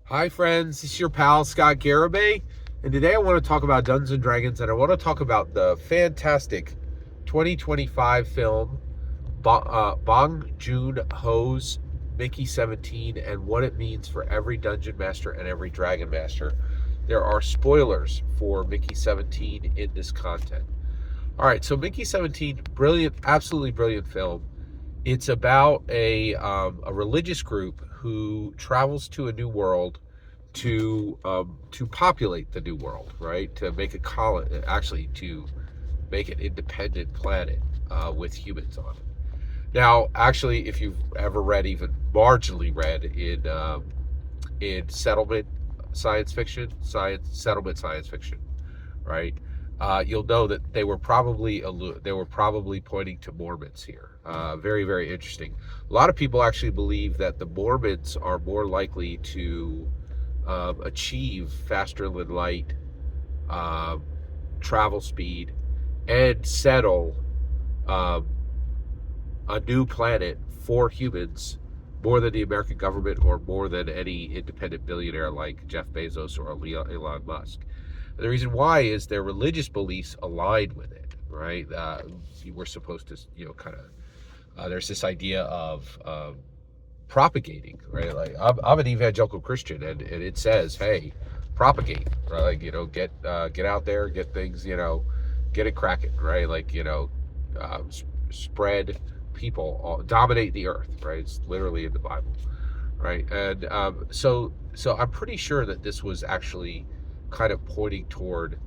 Hi friends, this is your pal Scott Garibay, and today I want to talk about Dungeons and Dragons, and I want to talk about the fantastic 2025 film Bong Joon-ho's Mickey 17 and what it means for every Dungeon Master and every Dragon Master. There are spoilers for Mickey 17 in this content. All right, so Mickey 17, brilliant, absolutely brilliant film. It's about a religious group who travels to a new world to populate the new world, right? To make a colony, actually to make an independent planet with humans on it. Now, actually, if you've ever read, even marginally read in settlement science fiction, right? You'll know that they were probably pointing to Mormons here. Very very interesting. A lot of people actually believe that the Mormons are more likely to achieve faster than light uh, travel speed and settle um, a new planet for humans more than the American government or more than any independent billionaire like Jeff Bezos or Elon Musk. And the reason why is their religious beliefs align with it, right? We're supposed to, kind of, there's this idea of propagating, right? Like I'm an evangelical Christian, and it says, hey, propagate, right? Like get out there, get things, get it cracking, right? Like spread people, dominate the earth, right? It's literally in the Bible, right? And so I'm pretty sure that this was actually kind of pointing toward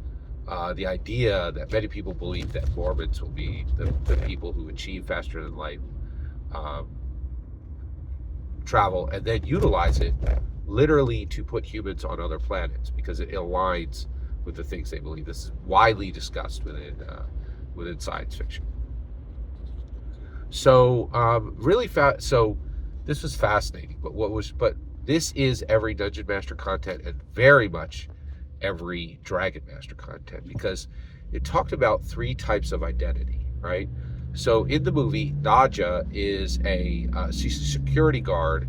the idea that many people believe that Mormons will be the people who achieve faster than light um, travel and then utilize it literally to put humans on other planets because it aligns with the things they believe. This is widely discussed within science fiction. So really fast. So this was fascinating. But this is every Dungeon Master content and very much every Dragon Master content because it talked about three types of identity, right? So in the movie, Nadja is she's a security guard.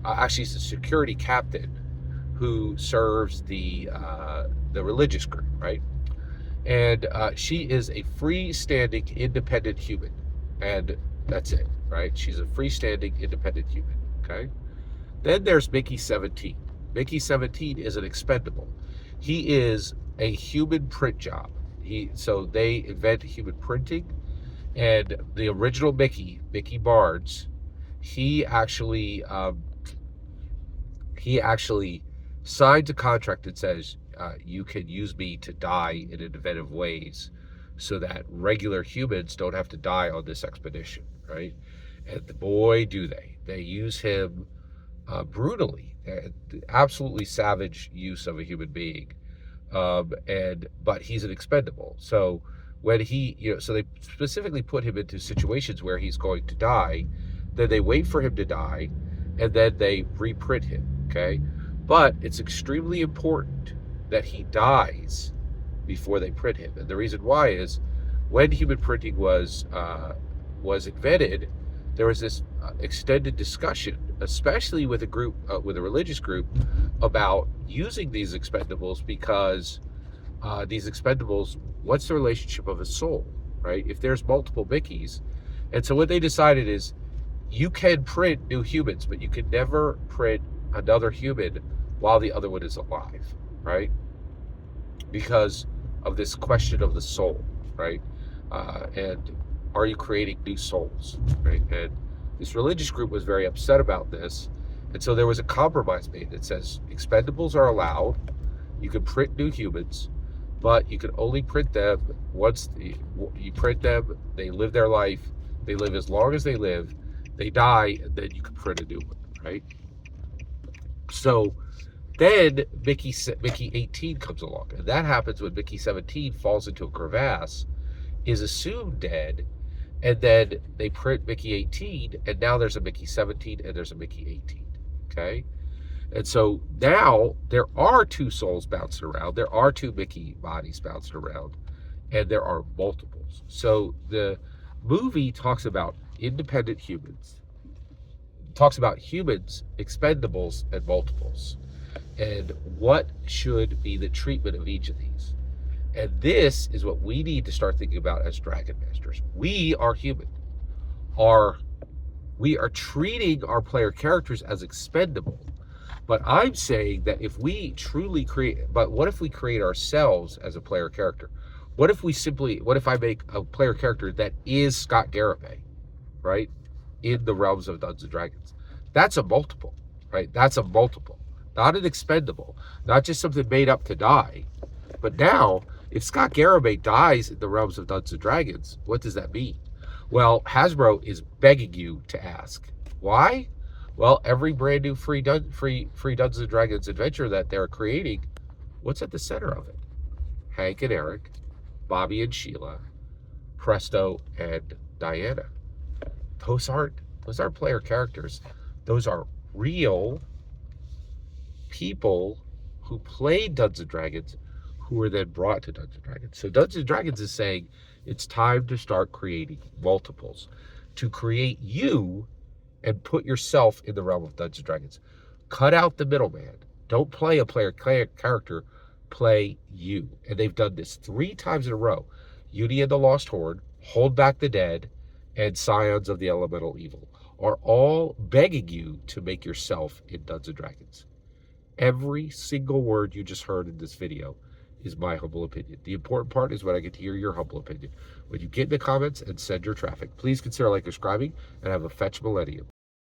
Actually, she's a security captain who serves the religious group, right? And she is a freestanding, independent human, and that's it, right? She's a freestanding, independent human. Okay. Then there's Mickey 17. Mickey 17 is an expendable. He is a human print job. So they invent human printing, and the original Mickey Barnes, he actually he actually signs a contract that says you can use me to die in inventive ways, so that regular humans don't have to die on this expedition, right? And boy, do they! They use him brutally, absolutely savage use of a human being, but he's an expendable. So when so they specifically put him into situations where he's going to die, then they wait for him to die, and then they reprint him. Okay, but it's extremely important that he dies before they print him, and the reason why is when human printing was invented, there was this extended discussion, especially with with a religious group, about using these expendables because these expendables, what's the relationship of a soul, right? If there's multiple Mickeys, and so what they decided is you can print new humans, but you can never print another human while the other one is alive, right? Because of this question of the soul, right? And are you creating new souls, right? And this religious group was very upset about this, and so there was a compromise made that says expendables are allowed, you can print new humans, but you can only print them once you print them, they live their life, they live as long as they live, they die, and then you can print a new one, right? So then Mickey 18 comes along, and that happens when Mickey 17 falls into a crevasse, is assumed dead, and then they print Mickey 18, and now there's a Mickey 17 and there's a Mickey 18. Okay? And so now there are two souls bouncing around, there are two Mickey bodies bouncing around, and there are multiples. So the movie talks about independent humans, talks about humans, expendables, and multiples. And what should be the treatment of each of these? And this is what we need to start thinking about as Dragon Masters. We are human. We are treating our player characters as expendable. But I'm saying that if we truly create, but what if we create ourselves as a player character? What if I make a player character that is Scott Garibay, right? In the realms of Dungeons and Dragons. That's a multiple, right? That's a multiple, not an expendable, not just something made up to die. But now, if Scott Garibay dies in the realms of Dungeons and Dragons, what does that mean? Well, Hasbro is begging you to ask. Why? Well, every brand new free Dungeons and Dragons adventure that they're creating, what's at the center of it? Hank and Eric, Bobby and Sheila, Presto and Diana. Those aren't player characters. Those are real people who played Dungeons and Dragons who were then brought to Dungeons and Dragons. So Dungeons and Dragons is saying it's time to start creating multiples, to create you and put yourself in the realm of Dungeons and Dragons. Cut out the middleman. Don't play a player character, play you. And they've done this 3 times in a row. Uni and the Lost Horde, Hold Back the Dead, and Scions of the Elemental Evil are all begging you to make yourself in Dungeons and Dragons. Every single word you just heard in this video is my humble opinion. The important part is when I get to hear your humble opinion. When you get in the comments and send your traffic, please consider like, subscribing, and have a fetch millennium.